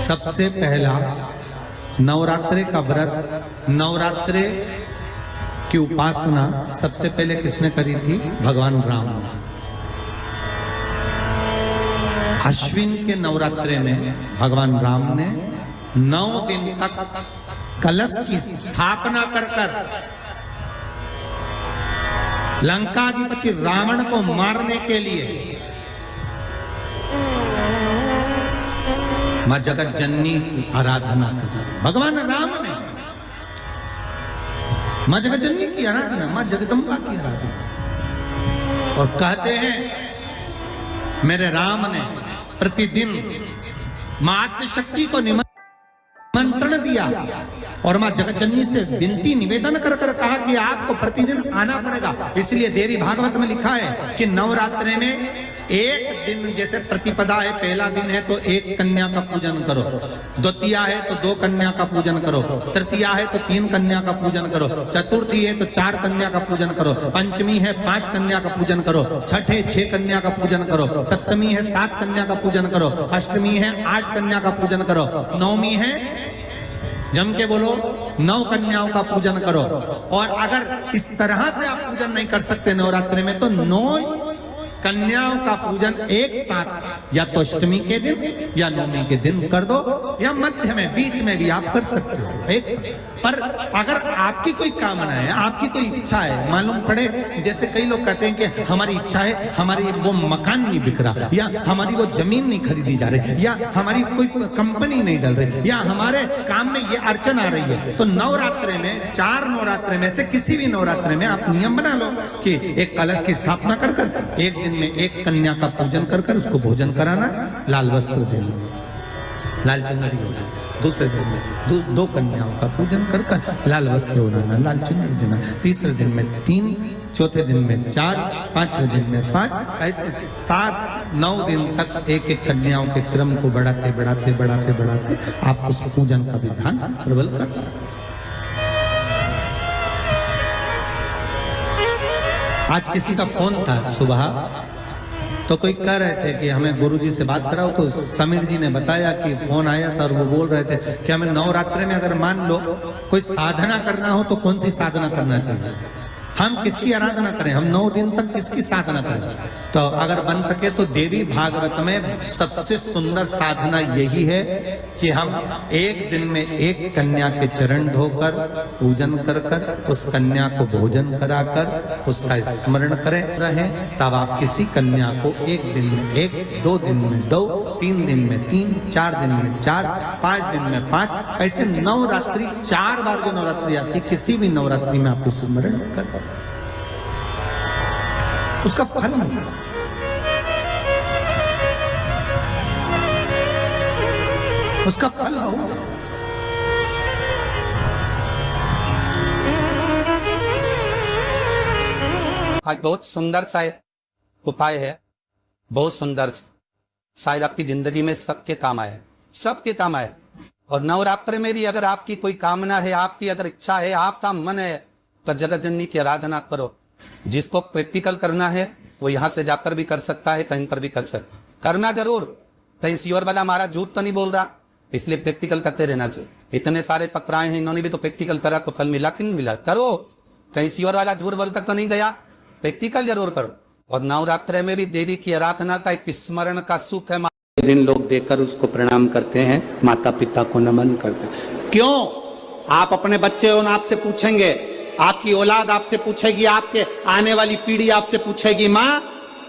सबसे पहला नवरात्रे का व्रत, नवरात्रे की उपासना सबसे पहले किसने करी थी? भगवान राम ने। अश्विन के नवरात्रे में भगवान राम ने 9 दिन तक कलश की स्थापना कर लंकाधिपति रावण को मारने के लिए मां जगत जननी की आराधना की। भगवान राम ने मां जगत जननी की आराधना, मां जगदम्बा की आराधना। और कहते हैं मेरे राम ने प्रतिदिन मां आद्यशक्ति को निमंत्रण दिया और मां जगत जननी से विनती निवेदन कर कहा कि आपको प्रतिदिन आना पड़ेगा। इसलिए देवी भागवत में लिखा है कि नवरात्रे में एक दिन, जैसे प्रतिपदा है, पहला दिन है तो 1 कन्या का पूजन करो, द्वितीया है तो 2 कन्या का पूजन करो, तृतीया है तो 3 कन्या का पूजन करो, चतुर्थी है तो 4 कन्या का पूजन करो, पंचमी है 5 कन्या का पूजन करो, छठ है 6 कन्या का पूजन करो, सप्तमी है 7 कन्या का पूजन करो, अष्टमी है 8 कन्या का पूजन करो, नवमी है, जम के बोलो, 9 कन्याओं का पूजन करो। और अगर इस तरह से आप पूजन नहीं कर सकते नवरात्रि में तो 9 कन्याओं का पूजन एक साथ या तो अष्टमी के दिन या नवमी के दिन कर दो, या मध्य में बीच में भी आप कर सकते हो एक साथ। पर अगर आपकी कोई कामना है, आपकी कोई इच्छा है, मालूम पड़े, जैसे कई लोग कहते हैं कि हमारी इच्छा है, हमारी वो मकान नहीं बिक रहा, या हमारी वो जमीन नहीं खरीदी जा रही, या हमारी कोई कंपनी नहीं डल रही, या हमारे काम में ये अड़चन आ रही है, तो नवरात्रे में 4 नवरात्रे में से किसी भी नवरात्रे में आप नियम बना लो कि एक कलश की स्थापना कर एक दिन में 1 कन्या का पूजन कर उसको भोजन कराना, लाल वस्त्र देना, लाल चुनरी देना, दूसरे दिन में 2 कन्याओं का पूजन कर लाल वस्त्र ओढ़ाना, लाल चुनरी देना, तीसरे दिन में 3, चौथे दिन में 4, 5वें दिन में 5, ऐसे 7-9 दिन तक एक कन्याओं के क्रम को बढ़ाते आप उस पूजन का विधान प्रबल कर सकते। आज किसी का फोन था सुबह, तो कोई कह रहे थे कि हमें गुरुजी से बात कराओ, तो समीर जी ने बताया कि फोन आया था और वो बोल रहे थे कि हमें नवरात्रि में अगर मान लो कोई साधना करना हो तो कौन सी साधना करना चाहिए, हम किसकी आराधना करें, हम 9 दिन तक किसकी साधना करें। तो अगर बन सके तो देवी भागवत में सबसे सुंदर साधना यही है कि हम एक दिन में 1 कन्या के चरण धोकर पूजन कर उस कन्या को भोजन कराकर उसका स्मरण करें रहे, तब आप किसी कन्या को 1 दिन में 1, 2 दिन में 2, 3 दिन में 3, 4 दिन में 4, 5 दिन में 5, ऐसे नवरात्रि 4 बार जो नवरात्रि आती, किसी भी नवरात्रि में आप स्मरण कर उसका फल मिलेगा। उसका फल होगा। आज बहुत सुंदर सा उपाय है, बहुत सुंदर, शायद आपकी जिंदगी में सबके काम आए, सबके काम आए। और नवरात्र में भी अगर आपकी कोई कामना है, आपकी अगर इच्छा है, आपका मन है, तो जगत जननी की आराधना करो। जिसको प्रैक्टिकल करना है वो यहाँ से जाकर भी कर सकता है, कहीं पर भी कर सकता, करना जरूर। कहीं श्योर वाला हमारा झूठ तो नहीं बोल रहा, इसलिए प्रैक्टिकल करते रहना चाहिए। इतने सारे पकड़ाए हैं, इन्होंने भी तो प्रैक्टिकल करा, तो फल मिला कि नहीं मिला, करो। कहीं श्योर वाला झूठ बोल तक तो नहीं गया, प्रैक्टिकल जरूर करो। और नवरात्र में भी देवी की आराधना का एक स्मरण का सुख है। दिन लोग देखकर उसको प्रणाम करते हैं, माता पिता को नमन करते हैं। क्यों? आप अपने बच्चे हो, आपसे पूछेंगे, आपकी औलाद आपसे पूछेगी, आपके आने वाली पीढ़ी आपसे पूछेगी, माँ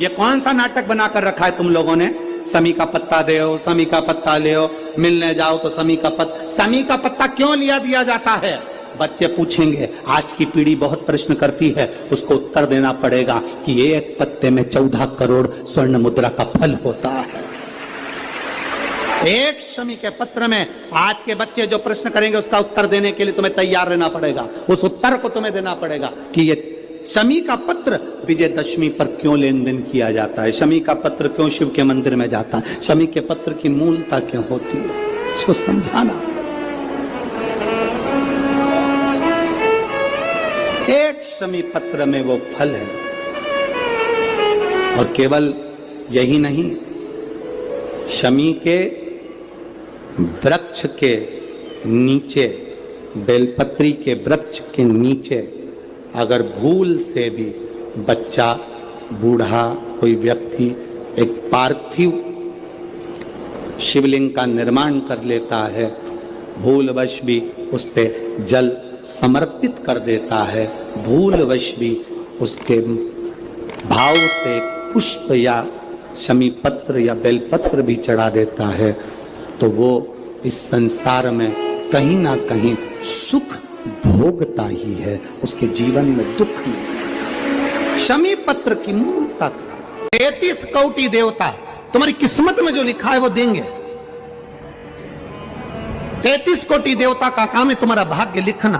ये कौन सा नाटक बनाकर रखा है तुम लोगों ने, समी का पत्ता दे, समी का पत्ता ले, मिलने जाओ तो समी का पत्ता क्यों लिया दिया जाता है? बच्चे पूछेंगे। आज की पीढ़ी बहुत प्रश्न करती है, उसको उत्तर देना पड़ेगा कि 1 पत्ते में 14 करोड़ स्वर्ण मुद्रा का फल होता है। एक शमी के पत्र में आज के बच्चे जो प्रश्न करेंगे उसका उत्तर देने के लिए तुम्हें तैयार रहना पड़ेगा। उस उत्तर को तुम्हें देना पड़ेगा कि ये शमी का पत्र विजयदशमी पर क्यों लेन देन किया जाता है, शमी का पत्र क्यों शिव के मंदिर में जाता है, शमी के पत्र की मूलता क्यों होती है, इसको समझाना। एक शमी पत्र में वो फल है। और केवल यही नहीं, शमी के वृक्ष के नीचे, बेलपत्री के वृक्ष के नीचे अगर भूल से भी बच्चा, बूढ़ा, कोई व्यक्ति एक पार्थिव शिवलिंग का निर्माण कर लेता है, भूलवश भी उस पे जल समर्पित कर देता है, भूलवश भी उसके भाव से पुष्प या शमी पत्र या बेलपत्र भी चढ़ा देता है, तो वो इस संसार में कहीं ना कहीं सुख भोगता ही है, उसके जीवन में दुख नहीं। शमी पत्र की मूलता 33 कोटि देवता तुम्हारी किस्मत में जो लिखा है वो देंगे। 33 कोटि देवता का काम है तुम्हारा भाग्य लिखना,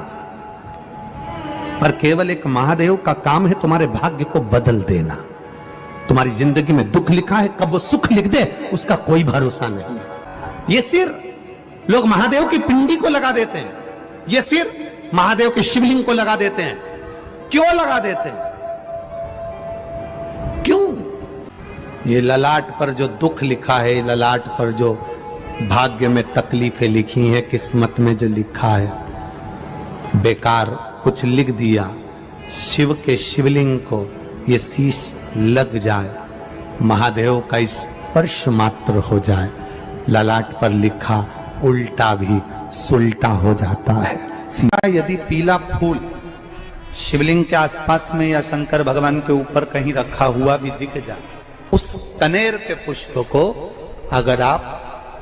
पर केवल एक महादेव का काम है तुम्हारे भाग्य को बदल देना। तुम्हारी जिंदगी में दुख लिखा है, कब वो सुख लिख दे उसका कोई भरोसा नहीं। ये सिर लोग महादेव की पिंडी को लगा देते हैं, ये सिर महादेव के शिवलिंग को लगा देते हैं। क्यों लगा देते हैं? क्यों? ये ललाट पर जो दुख लिखा है, ललाट पर जो भाग्य में तकलीफें लिखी हैं, किस्मत में जो लिखा है, बेकार कुछ लिख दिया, शिव के शिवलिंग को ये शीश लग जाए, महादेव का स्पर्श मात्र हो जाए, ललाट पर लिखा उल्टा भी सुल्टा हो जाता है। यदि पीला फूल शिवलिंग के आसपास में या शंकर भगवान के ऊपर कहीं रखा हुआ भी दिख जाए, उस कनेर के पुष्प को अगर आप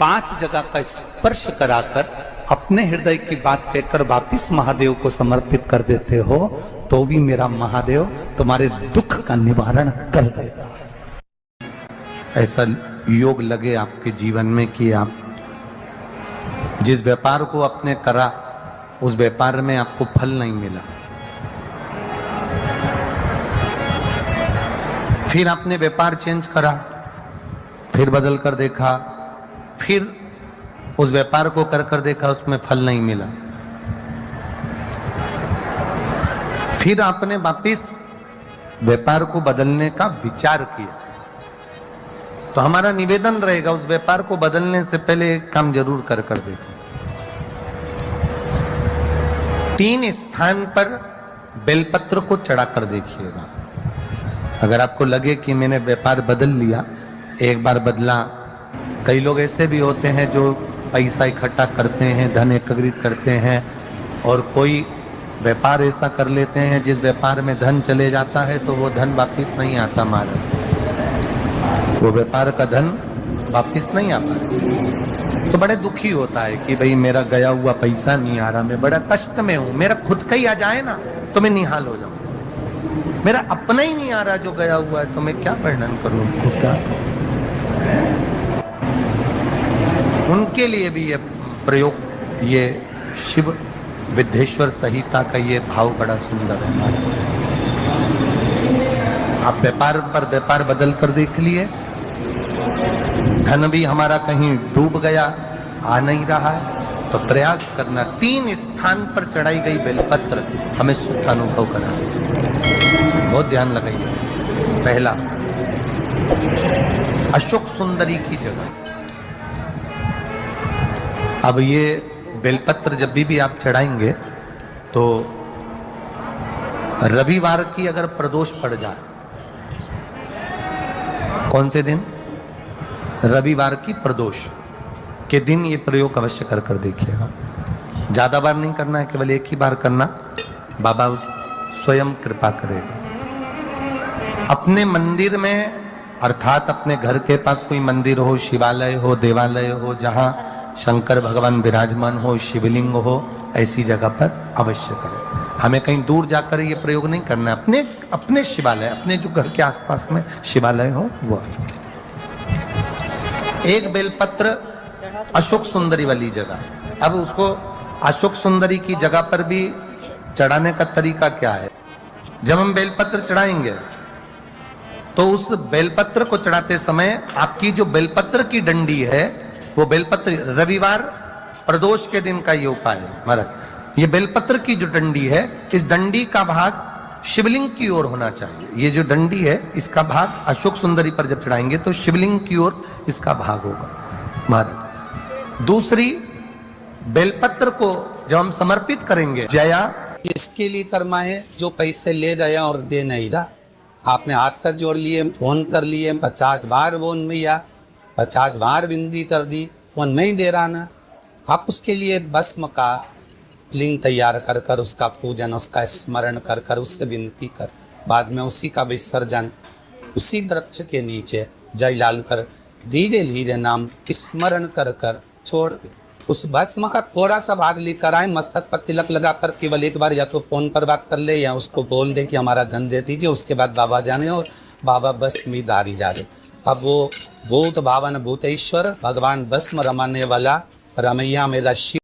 5 जगह का स्पर्श कराकर अपने हृदय की बात कहकर वापिस महादेव को समर्पित कर देते हो, तो भी मेरा महादेव तुम्हारे दुख का निवारण कर देगा। ऐसा योग लगे आपके जीवन में कि आप जिस व्यापार को आपने करा उस व्यापार में आपको फल नहीं मिला, फिर आपने व्यापार चेंज करा, फिर बदल कर देखा, फिर उस व्यापार को कर देखा, उसमें फल नहीं मिला, फिर आपने वापिस व्यापार को बदलने का विचार किया, तो हमारा निवेदन रहेगा उस व्यापार को बदलने से पहले एक काम जरूर कर देखो। 3 स्थान पर बेलपत्र को चढ़ा कर देखिएगा। अगर आपको लगे कि मैंने व्यापार बदल लिया, एक बार बदला, कई लोग ऐसे भी होते हैं जो पैसा इकट्ठा करते हैं, धन एकत्रित करते हैं, और कोई व्यापार ऐसा कर लेते हैं जिस व्यापार में धन चले जाता है तो वो धन वापिस नहीं आता, महाराज, वो व्यापार का धन वापिस नहीं आता, तो बड़े दुखी होता है कि भाई मेरा गया हुआ पैसा नहीं आ रहा, मैं बड़ा कष्ट में हूं, मेरा खुद का ही आ जाए ना तो मैं निहाल हो जाऊं, मेरा अपना ही नहीं आ रहा जो गया हुआ है, तो मैं क्या वर्णन करूं उसको, क्या करूं? उनके लिए भी ये प्रयोग, ये शिव विद्येश्वर संहिता का ये भाव बड़ा सुंदर है। आप व्यापार पर व्यापार बदल कर देख लिए, धन भी हमारा कहीं डूब गया, आ नहीं रहा है, तो प्रयास करना 3 स्थान पर चढ़ाई गई बेलपत्र हमें सुख अनुभव करा। बहुत ध्यान लगाइए। पहला, अशोक सुंदरी की जगह। अब ये बेलपत्र जब भी आप चढ़ाएंगे तो रविवार की अगर प्रदोष पड़ जाए, कौन से दिन? रविवार की प्रदोष के दिन ये प्रयोग अवश्य कर देखिएगा। ज्यादा बार नहीं करना है, केवल एक ही बार करना, बाबा स्वयं कृपा करेगा। अपने मंदिर में, अर्थात अपने घर के पास कोई मंदिर हो, शिवालय हो, देवालय हो, जहां शंकर भगवान विराजमान हो, शिवलिंग हो, ऐसी जगह पर अवश्य करें। हमें कहीं दूर जाकर ये प्रयोग नहीं करना है, अपने शिवालय, अपने जो घर के आसपास में शिवालय हो वो। एक बेलपत्र अशोक सुंदरी वाली जगह। अब उसको अशोक सुंदरी की जगह पर भी चढ़ाने का तरीका क्या है? जब हम बेलपत्र चढ़ाएंगे तो उस बेलपत्र को चढ़ाते समय आपकी जो बेलपत्र की डंडी है, वो बेलपत्र, रविवार प्रदोष के दिन का ये उपाय है महाराज। ये बेलपत्र की जो डंडी है, इस डंडी का भाग शिवलिंग की ओर होना चाहिए। ये जो डंडी है, इसका भाग अशोक सुंदरी पर जब चढ़ाएंगे तो शिवलिंग की ओर इसका भाग होगा महाराज। दूसरी, बेलपत्र को जब हम समर्पित करेंगे, जया इसके लिए कर्मा है जो पैसे ले गया और दे नहीं रहा। आपने हाथ कर जोड़ लिए, फोन कर लिए, 50 बार बोन भैया, 50 बार विनती कर दी, वो नहीं दे रहा ना। आप उसके लिए भस्म का लिंग तैयार कर कर उसका पूजन, उसका स्मरण कर कर उससे विनती कर, बाद में उसी का विसर्जन उसी वृक्ष के नीचे जय लाल कर धीरे धीरे नाम स्मरण कर कर छोड़ उस भस्म का थोड़ा सा भाग लेकर आए, मस्तक पर तिलक लगाकर केवल एक बार या तो फोन पर बात कर ले या उसको बोल दे कि हमारा धन दे दीजिए, उसके बाद बाबा जाने और बाबा भस्मी धारी जा दे। अब वो भूत भावन भूतेश्वर भगवान भस्म रमाने वाला रमैया मेरा शिव